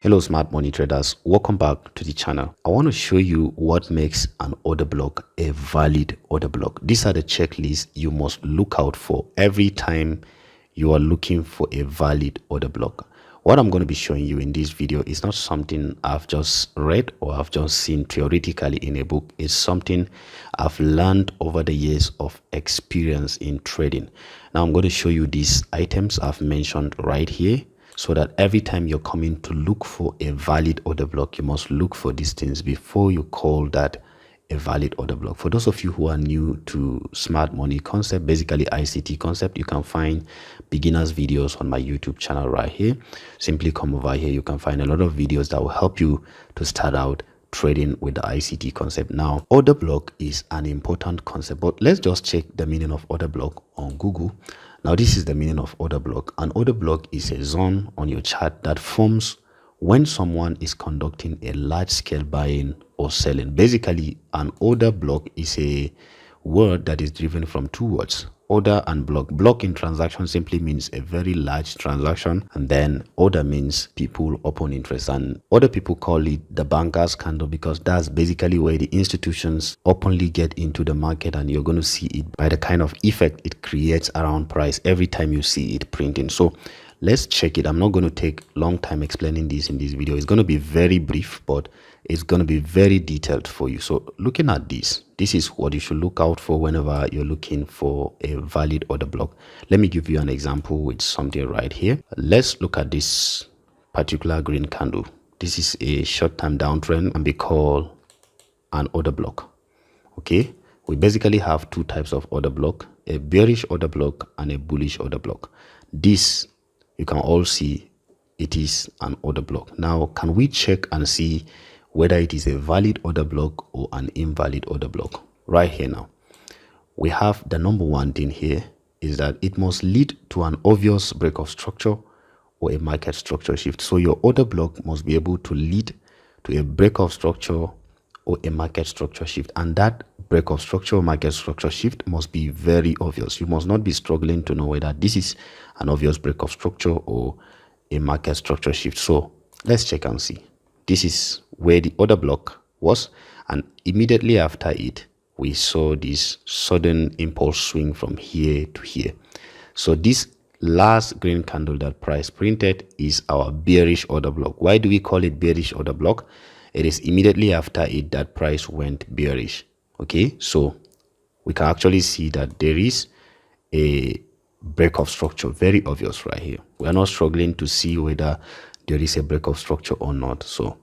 Hello smart money traders, welcome back to the channel. I want to show you what makes an order block a valid order block. These are the checklists you must look out for every time you are looking for a valid order block. What I'm going to be showing you in this video is not something I've just read or I've just seen theoretically in a book. It's something I've learned over the years of experience in trading. Now I'm going to show you these items I've mentioned right here, so that every time you're coming to look for a valid order block, you must look for these things before you call that a valid order block. For those of you who are new to smart money concept, basically ICT concept, you can find beginners videos on my YouTube channel right here. Simply come over here. You can find a lot of videos that will help you to start out trading with the ICT concept. Now, order block is an important concept, but let's just check the meaning of order block on Google. Now, this is the meaning of order block. An order block is a zone on your chart that forms when someone is conducting a large-scale buying or selling. Basically, an order block is a word that is driven from two words, order and block. Block in transaction simply means a very large transaction, and then order means people open interest, and other people call it the banker's candle because that's basically where the institutions openly get into the market, and you're going to see it by the kind of effect it creates around price every time you see it printing. So let's check it. I'm not going to take long time explaining this in this video. It's going to be very brief, but it's going to be very detailed for you. So looking at this is what you should look out for whenever you're looking for a valid order block. Let me give you an example with something right here. Let's look at this particular green candle. This is a short-term downtrend and be called an order block. Okay, we basically have two types of order block, a bearish order block and a bullish order block. This, you can all see, it is an order block. Now, can we check and see whether it is a valid order block or an invalid order block? Right here now, we have the number one thing here is that it must lead to an obvious break of structure or a market structure shift. So your order block must be able to lead to a break of structure or a market structure shift, and that break of structure or market structure shift must be very obvious. You must not be struggling to know whether this is an obvious break of structure or a market structure shift. So let's check and see. This is where the order block was, and immediately after it we saw this sudden impulse swing from here to here. So this last green candle that price printed is our bearish order block. Why do we call it bearish order block? It is immediately after it that price went bearish. Okay, so we can actually see that there is a break of structure, very obvious right here. We are not struggling to see whether there is a break of structure or not. So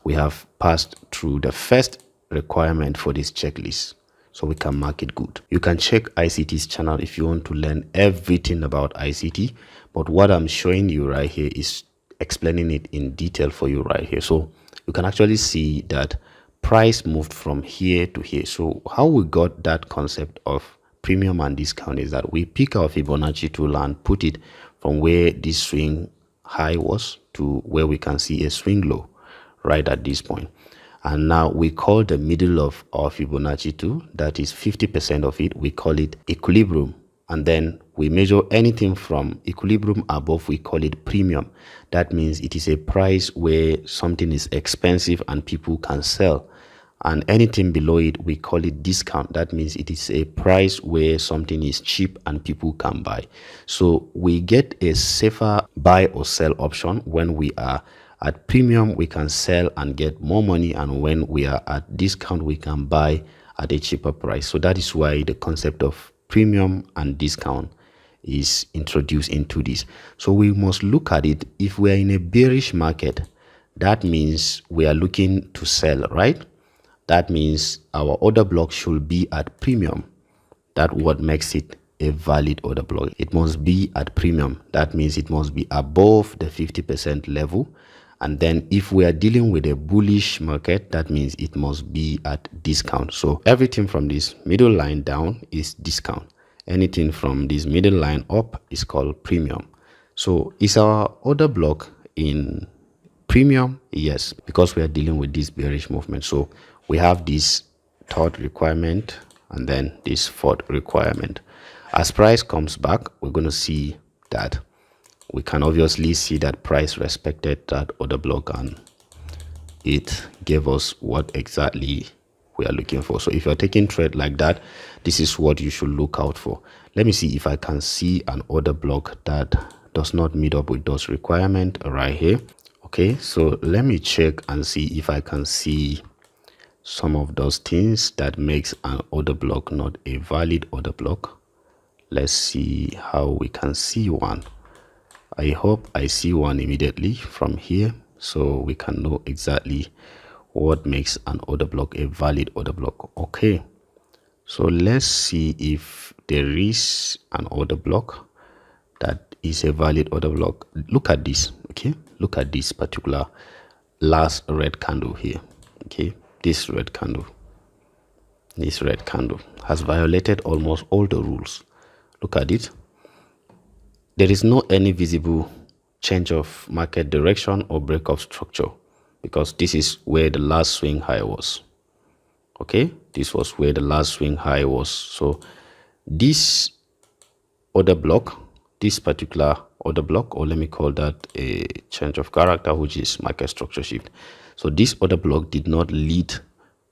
we have passed through the first requirement for this checklist, so we can mark it good. You can check ICT's channel if you want to learn everything about ICT, but what I'm showing you right here is explaining it in detail for you right here. So you can actually see that price moved from here to here. So how we got that concept of premium and discount is that we pick our Fibonacci tool and put it from where this swing high was to where we can see a swing low right at this point. And now we call the middle of our Fibonacci tool, that is 50% of it, we call it equilibrium. And then we measure anything from equilibrium above, we call it premium. That means it is a price where something is expensive and people can sell. And anything below it, we call it discount. That means it is a price where something is cheap and people can buy. So we get a safer buy or sell option. When we are at premium, we can sell and get more money, and when we are at discount, we can buy at a cheaper price. So that is why the concept of premium and discount is introduced into this. So we must look at it. If we are in a bearish market, that means we are looking to sell, right? That means our order block should be at premium. That's what makes it a valid order block. It must be at premium. That means it must be above the 50% level. And then if we are dealing with a bullish market, that means it must be at discount. So everything from this middle line down is discount. Anything from this middle line up is called premium. So is our order block in premium? Yes, because we are dealing with this bearish movement. So we have this third requirement and then this fourth requirement. As price comes back, we're going to see that we can obviously see that price respected that order block and it gave us what exactly we are looking for. So if you're taking trade like that, this is what you should look out for. Let me see if I can see an order block that does not meet up with those requirements right here. Okay, so let me check and see if I can see some of those things that makes an order block not a valid order block. Let's see how we can see one. I hope I see one immediately from here, so we can know exactly what makes an order block a valid order block. Okay, so let's see if there is an order block that is a valid order block. Look at this. Okay, look at this particular last red candle here. Okay, this red candle has violated almost all the rules. Look at it. There is no any visible change of market direction or break of structure, because this is where the last swing high was. Okay, this was where the last swing high was. So this order block, this particular order block, or let me call that a change of character, which is market structure shift. So this order block did not lead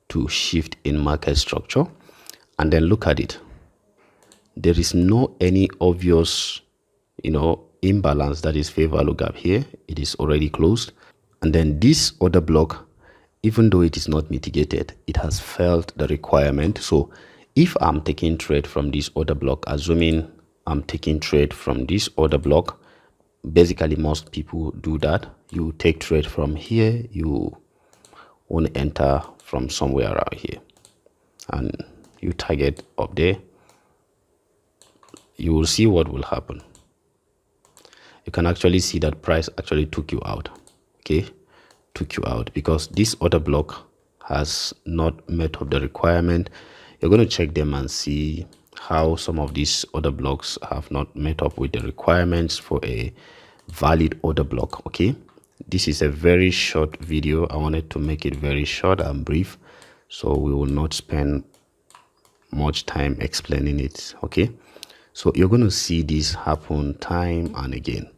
to shift in market structure. And then look at it. There is no any obvious, imbalance, that is fair value gap here. It is already closed. And then this order block, even though it is not mitigated, it has failed the requirement. So if I'm taking trade from this order block, assuming I'm taking trade from this order block, basically most people do that. You take trade from here, you want to enter from somewhere around here, and you target up there. You will see what will happen. You can actually see that price actually took you out. Okay, took you out because this order block has not met up the requirement. You're going to check them and see how some of these order blocks have not met up with the requirements for a valid order block. Okay, this is a very short video. I wanted to make it very short and brief, so we will not spend much time explaining it. Okay, so you're going to see this happen time and again.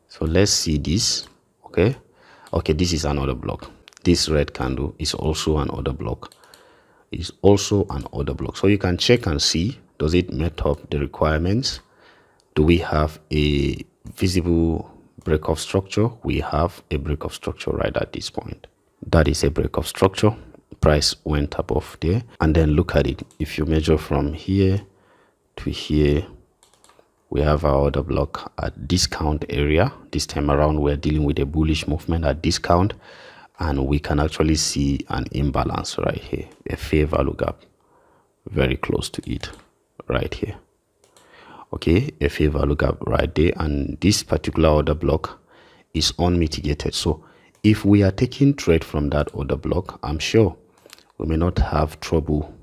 So let's see this. Okay, this is another block. This red candle is also an order block. Is also an order block. So you can check and see, does it meet up the requirements? Do we have a visible break of structure? We have a break of structure right at this point. That is a break of structure. Price went up off there, and then look at it. If you measure from here to here, we have our order block at discount area. This time around, we're dealing with a bullish movement at discount, and we can actually see an imbalance right here, a fair value gap very close to it right here. Okay, a fair value gap right there, and this particular order block is unmitigated. So if we are taking trade from that order block, I'm sure we may not have trouble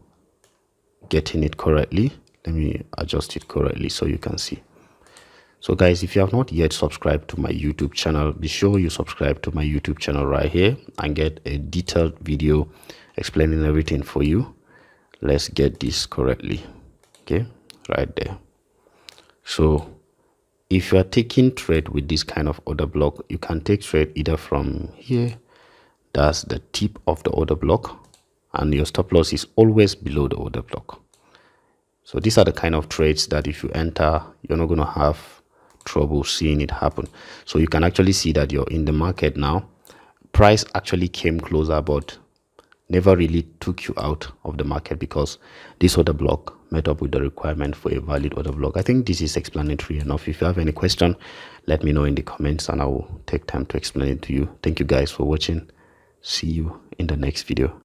getting it correctly. Let me adjust it correctly so you can see. So guys, if you have not yet subscribed to my YouTube channel, be sure you subscribe to my YouTube channel right here and get a detailed video explaining everything for you. Let's get this correctly. Okay, right there. So if you are taking trade with this kind of order block, you can take trade either from here, that's the tip of the order block, and your stop loss is always below the order block. So these are the kind of trades that if you enter, you're not going to have trouble seeing it happen. So you can actually see that you're in the market now. Price actually came closer, but never really took you out of the market because this order block met up with the requirement for a valid order block. I think this is explanatory enough. If you have any question, let me know in the comments and I will take time to explain it to you. Thank you guys for watching. See you in the next video.